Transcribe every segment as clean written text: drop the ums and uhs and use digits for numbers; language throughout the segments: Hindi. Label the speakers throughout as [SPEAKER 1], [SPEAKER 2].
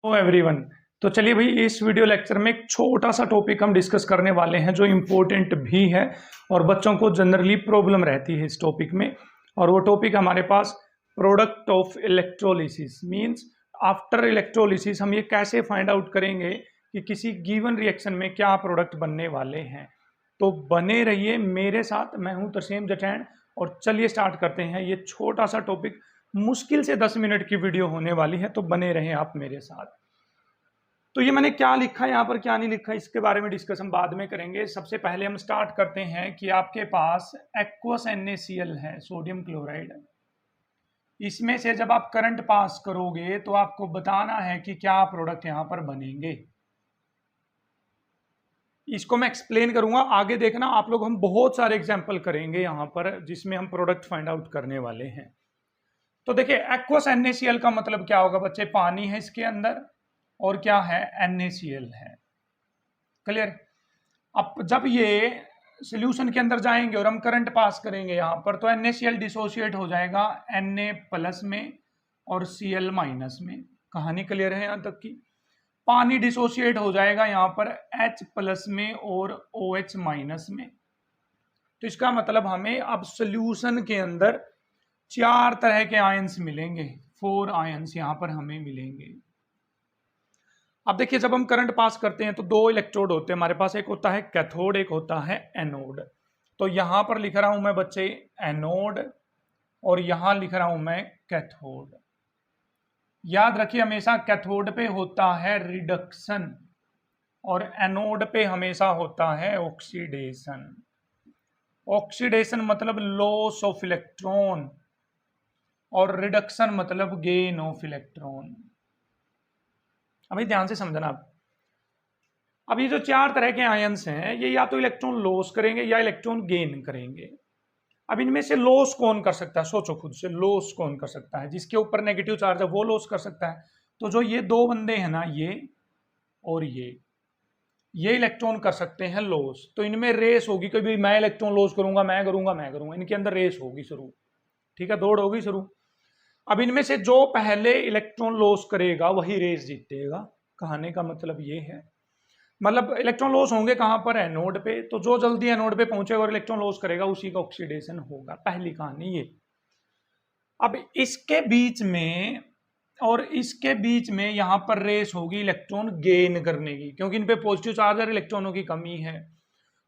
[SPEAKER 1] Hello everyone. तो चलिए भाई, इस वीडियो लेक्चर में एक छोटा सा टॉपिक हम डिस्कस करने वाले हैं जो इम्पोर्टेंट भी है और बच्चों को जनरली प्रॉब्लम रहती है इस टॉपिक में। और वो टॉपिक हमारे पास product of electrolysis means after electrolysis हम ये कैसे फाइंड आउट करेंगे कि किसी गिवन रिएक्शन में क्या प्रोडक्ट बनने वाले हैं। तो बने रहिए मेरे साथ, मैं हूं तरसेम जटैन और चलिए स्टार्ट करते हैं। ये छोटा सा टॉपिक मुश्किल से 10 मिनट की वीडियो होने वाली है, तो बने रहें आप मेरे साथ। तो ये मैंने क्या लिखा है यहाँ पर, क्या नहीं लिखा, इसके बारे में डिस्कस हम बाद में करेंगे। सबसे पहले हम स्टार्ट करते हैं कि आपके पास एक्वस NaCl है, सोडियम क्लोराइड। इसमें से जब आप करंट पास करोगे तो आपको बताना है कि क्या प्रोडक्ट यहाँ पर बनेंगे। इसको मैं एक्सप्लेन करूंगा, आगे देखना आप लोग। हम बहुत सारे एग्जाम्पल करेंगे यहाँ पर जिसमें हम प्रोडक्ट फाइंड आउट करने वाले हैं। तो देखिए, एक्वस NaCl का मतलब क्या होगा बच्चे? पानी है इसके अंदर और क्या है? NaCl है। क्लियर? अब जब ये सॉल्यूशन के अंदर जाएंगे और हम करंट पास करेंगे यहाँ पर, तो NaCl डिसोशिएट हो जाएगा Na प्लस में और Cl माइनस में। कहानी क्लियर है यहाँ तक की? पानी डिसोशिएट हो जाएगा यहाँ पर H प्लस में और OH माइनस में। तो इसका मतलब हमें अब सॉल्यूशन के अंदर 4 तरह के आयंस मिलेंगे, 4 आयंस यहाँ पर हमें मिलेंगे। अब देखिए, जब हम करंट पास करते हैं तो 2 इलेक्ट्रोड होते हैं हमारे पास, एक होता है कैथोड, एक होता है एनोड। तो यहां पर लिख रहा हूं मैं बच्चे एनोड और यहां लिख रहा हूं मैं कैथोड। याद रखिए, हमेशा कैथोड पे होता है रिडक्शन और एनोड पे हमेशा होता है ऑक्सीडेशन। ऑक्सीडेशन मतलब लॉस ऑफ इलेक्ट्रॉन और रिडक्शन मतलब गेन ऑफ इलेक्ट्रॉन। अभी ध्यान से समझना आप। अब ये जो 4 तरह के आयंस हैं, ये या तो इलेक्ट्रॉन लॉस करेंगे या इलेक्ट्रॉन गेन करेंगे। अब इनमें से लॉस कौन कर सकता है? सोचो खुद से, लॉस कौन कर सकता है? जिसके ऊपर नेगेटिव चार्ज है वो लॉस कर सकता है। तो जो ये 2 बंदे हैं ना, ये और ये इलेक्ट्रॉन कर सकते हैं लॉस। तो इनमें रेस होगी, कभी मैं इलेक्ट्रॉन लॉस करूंगा, मैं करूंगा, इनके अंदर रेस होगी शुरू। ठीक है, दौड़ होगी शुरू। अब इनमें से जो पहले इलेक्ट्रॉन लॉस करेगा वही रेस जीतेगा। कहने का मतलब ये है, मतलब इलेक्ट्रॉन लॉस होंगे कहां पर? एनोड पे। तो जो जल्दी एनोड पे पहुंचेगा और इलेक्ट्रॉन लॉस करेगा उसी का ऑक्सीडेशन होगा। पहली कहानी ये। अब इसके बीच में और इसके बीच में यहां पर रेस होगी इलेक्ट्रॉन गेन करने की, क्योंकि इन पे पॉजिटिव चार्ज और इलेक्ट्रॉनों की कमी है।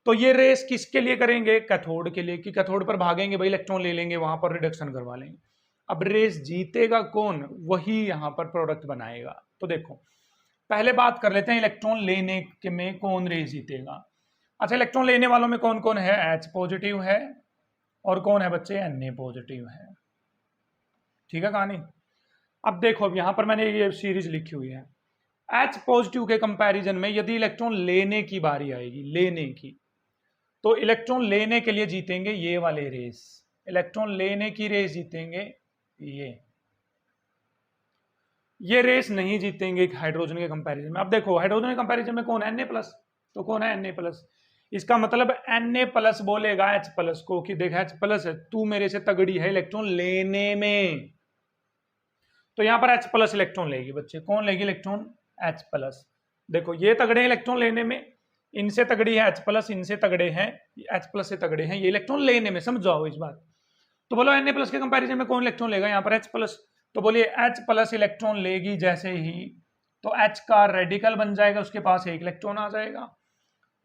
[SPEAKER 1] तो ये रेस किसके लिए करेंगे? कैथोड के लिए, कि कैथोड पर भागेंगे भाई, इलेक्ट्रॉन ले लेंगे, वहां पर रिडक्शन करवा लेंगे। अब रेस जीतेगा कौन? वही यहां पर प्रोडक्ट बनाएगा। तो देखो, पहले बात कर लेते हैं इलेक्ट्रॉन लेने के में कौन रेस जीतेगा। अच्छा, इलेक्ट्रॉन लेने वालों में कौन कौन है? H पॉजिटिव है और कौन है बच्चे? Na पॉजिटिव है। ठीक है कहानी? अब देखो, अब यहां पर मैंने ये सीरीज लिखी हुई है। H पॉजिटिव के कंपैरिजन में यदि इलेक्ट्रॉन लेने की बारी आएगी, लेने की, तो इलेक्ट्रॉन लेने के लिए जीतेंगे ये वाले रेस। इलेक्ट्रॉन लेने की रेस जीतेंगे ये रेस नहीं जीतेंगे हाइड्रोजन के कंपैरिजन में। अब देखो, हाइड्रोजन के कंपैरिजन में कौन है? Na plus. तो कौन है? Na plus. इसका मतलब Na प्लस बोलेगा H प्लस को कि देख H प्लस है, तू मेरे से तगड़ी है इलेक्ट्रॉन लेने में। तो यहां पर H प्लस इलेक्ट्रॉन लेगी बच्चे। कौन लेगी इलेक्ट्रॉन? H plus. देखो, ये तगड़े हैं इलेक्ट्रॉन लेने में, इनसे तगड़ी है H प्लस, इनसे तगड़े हैं H प्लस से तगड़े हैं ये इलेक्ट्रॉन लेने में। समझ जाओ इस बात। तो बोलो Na प्लस के कंपैरिजन में कौन इलेक्ट्रॉन लेगा? यहाँ पर H प्लस। तो बोलिए H प्लस इलेक्ट्रॉन लेगी जैसे ही, तो H का रेडिकल बन जाएगा, उसके पास एक इलेक्ट्रॉन आ जाएगा।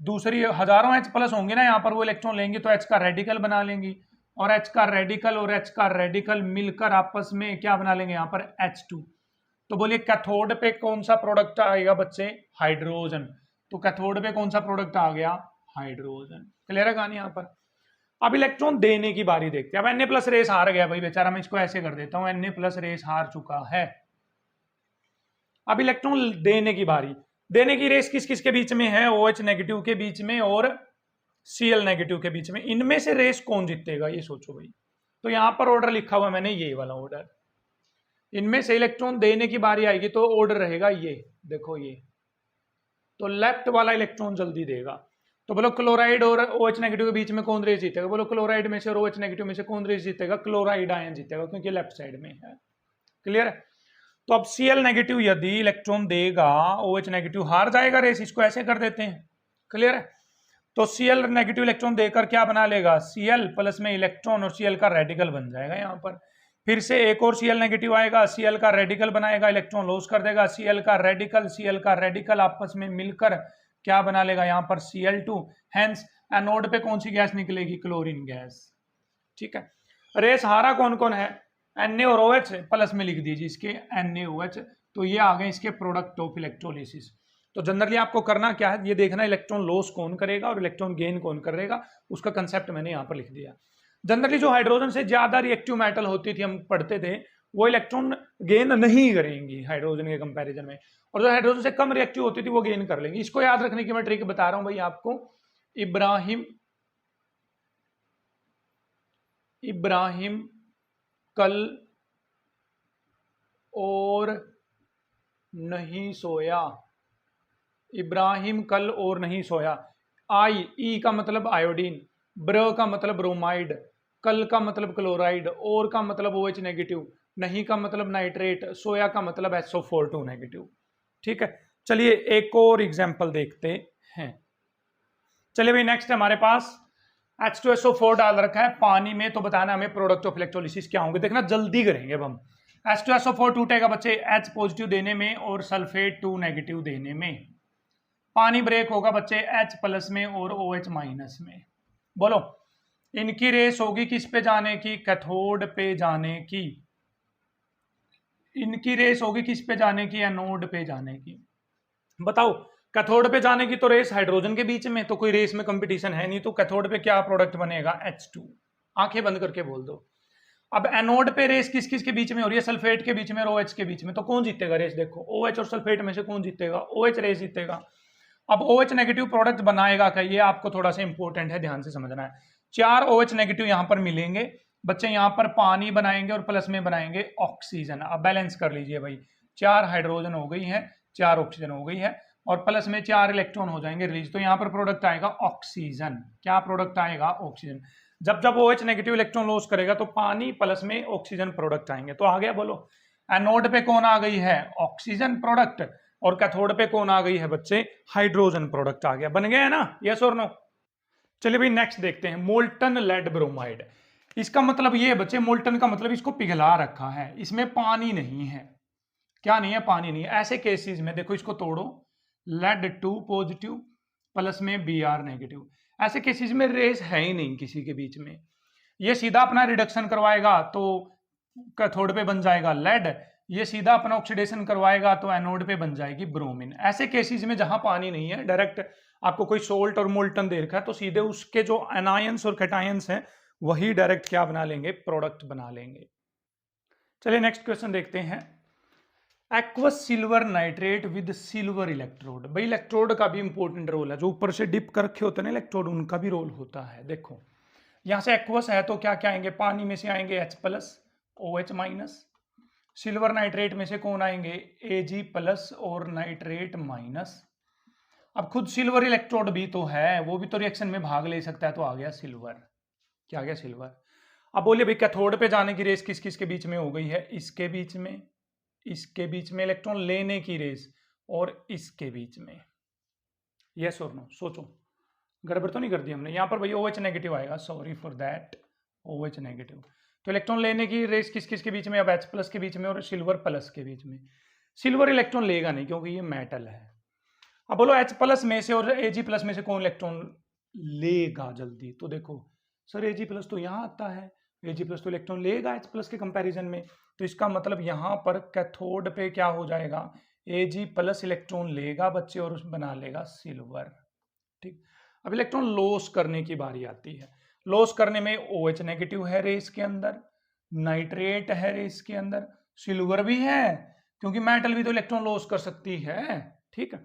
[SPEAKER 1] दूसरी हजारों H प्लस होंगे ना यहाँ पर, वो इलेक्ट्रॉन लेंगे तो H का रेडिकल बना लेंगी, और H का रेडिकल और H का रेडिकल मिलकर आपस में क्या बना लेंगे? यहाँ पर H2। तो बोलिए कैथोड पे कौन सा प्रोडक्ट आएगा बच्चे? हाइड्रोजन। तो कैथोड पे कौन सा प्रोडक्ट आ गया? हाइड्रोजन। क्लियर है कहानी यहाँ पर? अब इलेक्ट्रॉन देने की बारी देखते हैं। अब Na प्लस रेस हार गया भाई बेचारा, मैं इसको ऐसे कर देता हूं, Na प्लस रेस हार चुका है। अब इलेक्ट्रॉन देने की बारी। देने की रेस किस किस के बीच में है? OH नेगेटिव के बीच में और Cl नेगेटिव के बीच में। इनमें से रेस कौन जीतेगा ये सोचो भाई। तो यहां पर ऑर्डर लिखा हुआ मैंने, ये वाला ऑर्डर। इनमें से इलेक्ट्रॉन देने की बारी आएगी तो ऑर्डर रहेगा ये, देखो ये। तो लेफ्ट वाला इलेक्ट्रॉन जल्दी देगा। तो बोलो क्लोराइड और OH नेगेटिव के बीच में कौन रेस जीतेगा? बोलो क्लोराइड में से और OH नेगेटिव में से कौन रेस जीतेगा? क्लोराइड आयन जीतेगा, क्योंकि लेफ्ट साइड में है। क्लियर है? तो अब Cl नेगेटिव यदि इलेक्ट्रॉन देगा, OH नेगेटिव हार जाएगा रेस, इसको ऐसे कर देते हैं, क्लियर है। तो Cl नेगेटिव इलेक्ट्रॉन देकर क्या बना लेगा, Cl प्लस में इलेक्ट्रॉन और Cl का रेडिकल बन जाएगा। यहाँ पर फिर से एक और Cl नेगेटिव आएगा, Cl का रेडिकल बनाएगा, इलेक्ट्रॉन लॉस कर देगा, Cl का रेडिकल आपस में मिलकर क्या बना लेगा यहाँ पर Cl2। हेंस एनोड पे कौन सी गैस निकलेगी, क्लोरीन गैस। ठीक है, रेस हारा कौन कौन है, Na और OH, प्लस में लिख दीजिए इसके NaOH। तो ये आ गए इसके प्रोडक्ट ऑफ इलेक्ट्रोलिसिस। तो जनरली आपको करना क्या है, ये देखना इलेक्ट्रॉन लॉस कौन करेगा और इलेक्ट्रॉन गेन कौन करेगा, उसका कंसेप्ट मैंने यहाँ पर लिख दिया। जनरली जो हाइड्रोजन से ज्यादा रिएक्टिव मेटल होती थी, हम पढ़ते थे, वो इलेक्ट्रॉन गेन नहीं करेंगी हाइड्रोजन के कंपैरिजन में, और जो हाइड्रोजन से कम रिएक्टिव होती थी वो गेन कर लेंगी। इसको याद रखने की मैं ट्रिक बता रहा हूं भाई आपको। इब्राहिम कल और नहीं सोया, इब्राहिम कल और नहीं सोया। ई का मतलब आयोडीन, ब्र का मतलब ब्रोमाइड, कल का मतलब क्लोराइड, और का मतलब OH नेगेटिव, नहीं का मतलब नाइट्रेट, सोया का मतलब SO4 नेगेटिव। ठीक है, चलिए एक और एग्जांपल देखते हैं। चलिए भाई नेक्स्ट हमारे पास H2SO4 डाल रखा है पानी में, तो बताना हमें प्रोडक्ट ऑफ इलेक्ट्रोलिसिस क्या होंगे। देखना जल्दी करेंगे अब हम। H2SO4 टूटेगा बच्चे H पॉजिटिव देने में और सल्फेट 2 नेगेटिव देने में। पानी ब्रेक होगा बच्चे H प्लस में और OH माइनस में। बोलो इनकी रेस होगी किस पे जाने की, कैथोड पे जाने की। इनकी रेस होगी किस पे जाने की, एनोड पे जाने की। बताओ कैथोड पे जाने की तो रेस हाइड्रोजन के बीच में, तो कोई रेस में कंपटीशन है नहीं, तो कैथोड पे क्या प्रोडक्ट बनेगा, H2। आंखें बंद करके बोल दो। अब एनोड पे रेस किस किस के बीच में हो रही है, सल्फेट के बीच में और OH के बीच में, तो कौन जीतेगा रेस, देखो OH और सल्फेट में से कौन जीतेगा, OH रेस जीतेगा। अब OH नेगेटिव प्रोडक्ट बनाएगा क्या, ये आपको थोड़ा सा इंपॉर्टेंट है, ध्यान से समझना है। 4 OH नेगेटिव यहां पर मिलेंगे बच्चे, यहां पर पानी बनाएंगे और प्लस में बनाएंगे ऑक्सीजन। अब बैलेंस कर लीजिए भाई, 4 हाइड्रोजन हो गई है, 4 ऑक्सीजन हो गई है, और प्लस में 4 इलेक्ट्रॉन हो जाएंगे रिलीज, तो यहाँ पर प्रोडक्ट आएगा ऑक्सीजन। क्या प्रोडक्ट आएगा, ऑक्सीजन। जब जब OH नेगेटिव इलेक्ट्रॉन लॉस करेगा तो पानी प्लस में ऑक्सीजन प्रोडक्ट आएंगे। तो आ गया, बोलो एनोड पे कौन आ गई है, ऑक्सीजन प्रोडक्ट, और कैथोड पे कौन आ गई है बच्चे, हाइड्रोजन प्रोडक्ट आ गया। बन गया है ना, यस और नो। चलिए भाई नेक्स्ट देखते हैं, मोल्टन लेड ब्रोमाइड। इसका मतलब ये है बच्चे, मोल्टन का मतलब इसको पिघला रखा है, इसमें पानी नहीं है। क्या नहीं है, पानी नहीं है। ऐसे केसेस में देखो, इसको तोड़ो, लेड 2 पॉजिटिव प्लस में Br नेगेटिव, ऐसे केसेस में रेस है ही नहीं किसी के बीच में। ये सीधा अपना रिडक्शन करवाएगा तो कैथोड पे बन जाएगा लेड, ये सीधा अपना ऑक्सीडेशन करवाएगा तो एनोड पे बन जाएगी ब्रोमीन। ऐसे केसेस में जहां पानी नहीं है, डायरेक्ट आपको कोई सोल्ट और मोल्टन दे रखा है, तो सीधे उसके जो एनायंस और कैटायंस हैं वही डायरेक्ट क्या बना लेंगे, प्रोडक्ट बना लेंगे। चलिए नेक्स्ट क्वेश्चन देखते हैं। Aqueous silver nitrate with silver electrode. भाई इलेक्ट्रोड का भी इंपॉर्टेंट रोल है, जो ऊपर से डिप कर रखे होते हैं ना इलेक्ट्रोड, उनका भी रोल होता है। देखो यहां से एक्वस है तो क्या क्या आएंगे, पानी में से आएंगे H plus OH minus, silver nitrate में से कौन आएंगे, Ag प्लस और नाइट्रेट माइनस। अब खुद सिल्वर इलेक्ट्रोड भी तो है, वो भी तो रिएक्शन में भाग ले सकता है, तो आ गया सिल्वर। क्या आ गया, सिल्वर। अब बोलिए भाई कैथोड पे जाने की रेस किस किस के बीच में हो गई है, इसके बीच में, इसके बीच में इलेक्ट्रॉन लेने की रेस, और इसके बीच में। यस और नो, सोचो गड़बड़ तो नहीं कर दी हमने। यहां पर भाई OH नेगेटिव आएगा, sorry for that, OH negative. तो इलेक्ट्रॉन लेने की रेस किस किस के बीच में, अब H प्लस के बीच में और सिल्वर प्लस के बीच में। सिल्वर इलेक्ट्रॉन लेगा नहीं क्योंकि ये मेटल है। अब बोलो H प्लस में से और Ag प्लस में से कौन इलेक्ट्रॉन लेगा जल्दी, तो देखो सर Ag प्लस तो यहाँ आता है, Ag प्लस तो इलेक्ट्रॉन लेगा H प्लस के कंपैरिजन में, तो इसका मतलब यहां पर कैथोड पे क्या हो जाएगा, Ag प्लस इलेक्ट्रॉन लेगा बच्चे और बना लेगा सिल्वर। ठीक, अब इलेक्ट्रॉन लॉस करने की बारी आती है। लॉस करने में OH नेगेटिव है रेस के अंदर, नाइट्रेट है रेस के अंदर, सिल्वर भी है, क्योंकि मेटल भी तो इलेक्ट्रॉन लॉस कर सकती है। ठीक है,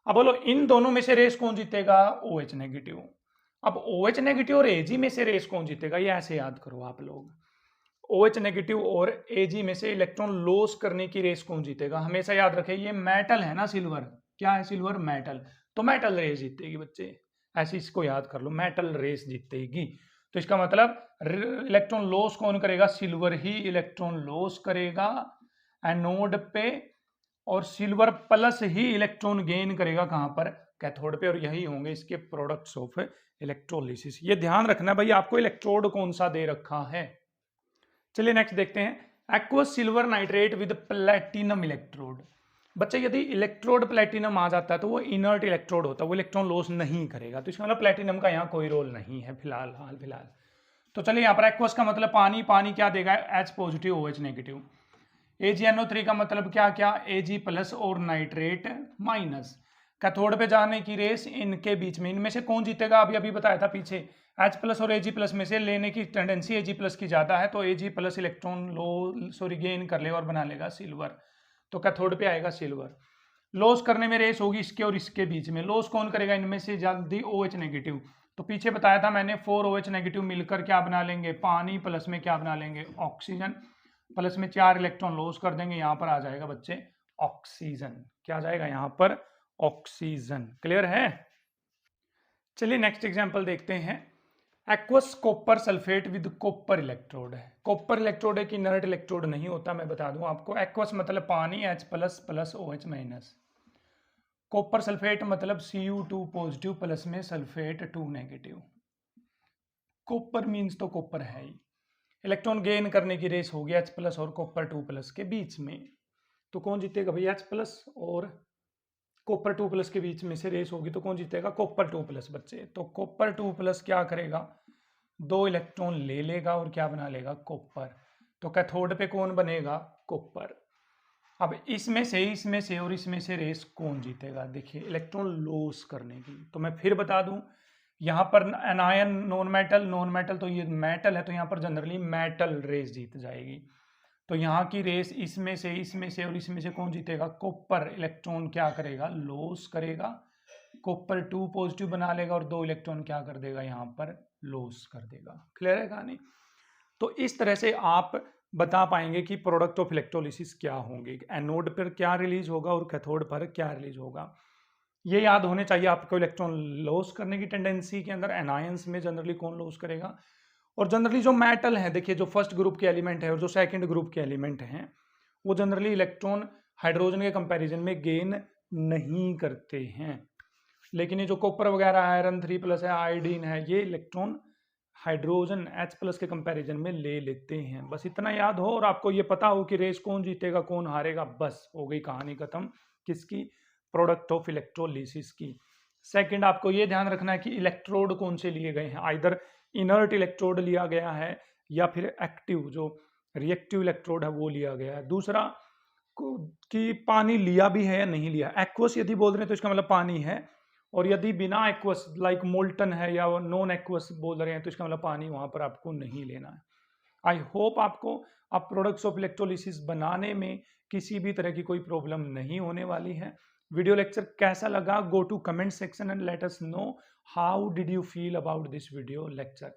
[SPEAKER 1] अब बोलो इन दोनों में से रेस कौन जीतेगा, OH नेगेटिव। अब OH नेगेटिव और Ag में से रेस कौन जीतेगा, ये ऐसे याद करो आप लोग। OH नेगेटिव और Ag में से इलेक्ट्रॉन लॉस करने की रेस कौन जीतेगा, हमेशा याद रखें ये मेटल है ना, सिल्वर क्या है, सिल्वर मेटल, तो मेटल रेस जीतेगी बच्चे, ऐसे इसको याद कर लो, मेटल रेस जीतेगी। तो इसका मतलब इलेक्ट्रॉन लॉस कौन करेगा, सिल्वर ही इलेक्ट्रॉन लॉस करेगा, एनोड पे, और सिल्वर प्लस ही इलेक्ट्रॉन गेन करेगा कहां पर, कैथोड पे, और यही होंगे इसके प्रोडक्ट्स ऑफ इलेक्ट्रोलिसिस। ये ध्यान रखना भाई, आपको इलेक्ट्रोड कौन सा दे रखा है। चलिए नेक्स्ट देखते हैं, aqueous silver nitrate with platinum electrode. बच्चे यदि इलेक्ट्रोड प्लेटिनम आ जाता है तो वो इनर्ट इलेक्ट्रोड होता है, वो इलेक्ट्रॉन लॉस नहीं करेगा, तो इसका मतलब प्लेटिनम का यहाँ कोई रोल नहीं है फिलहाल। तो चलिए यहाँ पर एक्वस का मतलब पानी, पानी क्या देगा, H positive OH negative. AgNO3 का मतलब क्या क्या, Ag प्लस और नाइट्रेट माइनस। कैथोड पे जाने की रेस इनके बीच में, इनमें से कौन जीतेगा, अभी अभी बताया था पीछे, H प्लस और Ag प्लस में से लेने की टेंडेंसी Ag प्लस की ज्यादा है, तो Ag प्लस इलेक्ट्रॉन गेन कर लेगा और बना लेगा सिल्वर, तो कैथोड पे आएगा सिल्वर। लॉस करने में रेस होगी इसके और इसके बीच में, लॉस कौन करेगा इनमें से जल्दी, OH नेगेटिव। तो पीछे बताया था मैंने 4 OH नेगेटिव मिलकर क्या बना लेंगे, पानी, प्लस में क्या बना लेंगे, ऑक्सीजन, प्लस में 4 इलेक्ट्रॉन लॉस कर देंगे, यहाँ पर आ जाएगा बच्चे ऑक्सीजन। क्या आ जाएगा यहाँ पर, ऑक्सीजन। क्लियर है। चलिए नेक्स्ट एग्जांपल देखते हैं, aqueous copper sulphate with copper electrode है। कॉपर इलेक्ट्रोड एक इनर्ट इलेक्ट्रोड नहीं होता, मैं बता दूं आपको। एक्वस मतलब पानी, H plus plus OH minus. Copper sulphate मतलब Cu2 पॉजिटिव प्लस में सल्फेट 2 नेगेटिव। कॉपर मीन्स तो कॉपर है ही। इलेक्ट्रॉन गेन करने की रेस होगी H प्लस और कॉपर 2 प्लस के बीच में, तो कौन जीतेगा भाई, H प्लस और कॉपर 2 प्लस के बीच में से रेस होगी, तो कौन जीतेगा, कॉपर 2 प्लस बच्चे। तो कॉपर 2 प्लस क्या करेगा, 2 इलेक्ट्रॉन ले लेगा और क्या बना लेगा, कॉपर। तो कैथोड पे कौन बनेगा, कॉपर। अब इसमें से और इसमें से रेस कौन जीतेगा, देखिए इलेक्ट्रॉन लॉस करने की। तो मैं फिर बता दूं, यहाँ पर एनायन नॉन मेटल, तो ये मेटल है, तो यहाँ पर जनरली मेटल रेस जीत जाएगी। तो यहाँ की रेस इसमें से और इसमें से कौन जीतेगा, कॉपर इलेक्ट्रॉन क्या करेगा, लॉस करेगा, कॉपर 2 पॉजिटिव बना लेगा और 2 इलेक्ट्रॉन क्या कर देगा, यहाँ पर लॉस कर देगा। क्लियर है कहानी। तो इस तरह से आप बता पाएंगे कि प्रोडक्ट ऑफ इलेक्ट्रोलिसिस क्या होंगे, एनोड पर क्या रिलीज होगा और कैथोड पर क्या रिलीज होगा। ये याद होने चाहिए आपको, इलेक्ट्रॉन लॉस करने की टेंडेंसी के अंदर एनायंस में जनरली कौन लॉस करेगा, और जनरली जो मेटल है, देखिए जो फर्स्ट ग्रुप के एलिमेंट है और जो सेकंड ग्रुप के एलिमेंट हैं, वो जनरली इलेक्ट्रॉन हाइड्रोजन के कंपैरिजन में गेन नहीं करते हैं। लेकिन ये जो कॉपर वगैरह, आयरन 3 प्लस है, आयोडीन है, ये इलेक्ट्रॉन हाइड्रोजन H प्लस के कंपैरिजन में ले लेते हैं। बस इतना याद हो और आपको ये पता हो कि रेस कौन जीतेगा कौन हारेगा, बस हो गई कहानी खत्म। किसकी, प्रोडक्ट ऑफ इलेक्ट्रोलिसिस की। सेकंड आपको ये ध्यान रखना है कि इलेक्ट्रोड कौन से लिए गए हैं, आइदर इनर्ट इलेक्ट्रोड लिया गया है या फिर एक्टिव जो रिएक्टिव इलेक्ट्रोड है वो लिया गया है। दूसरा कि पानी लिया भी है या नहीं लिया। एक्वस यदि बोल रहे हैं तो इसका मतलब पानी है, और यदि बिना एक्वस लाइक मोल्टन है या नॉन एक्वस बोल रहे हैं तो इसका मतलब पानी वहां पर आपको नहीं लेना है। आई होप आपको अब प्रोडक्ट्स ऑफ इलेक्ट्रोलिसिस बनाने में किसी भी तरह की कोई प्रॉब्लम नहीं होने वाली है। वीडियो लेक्चर कैसा लगा, go to comment section and let us know how did you feel about this video lecture.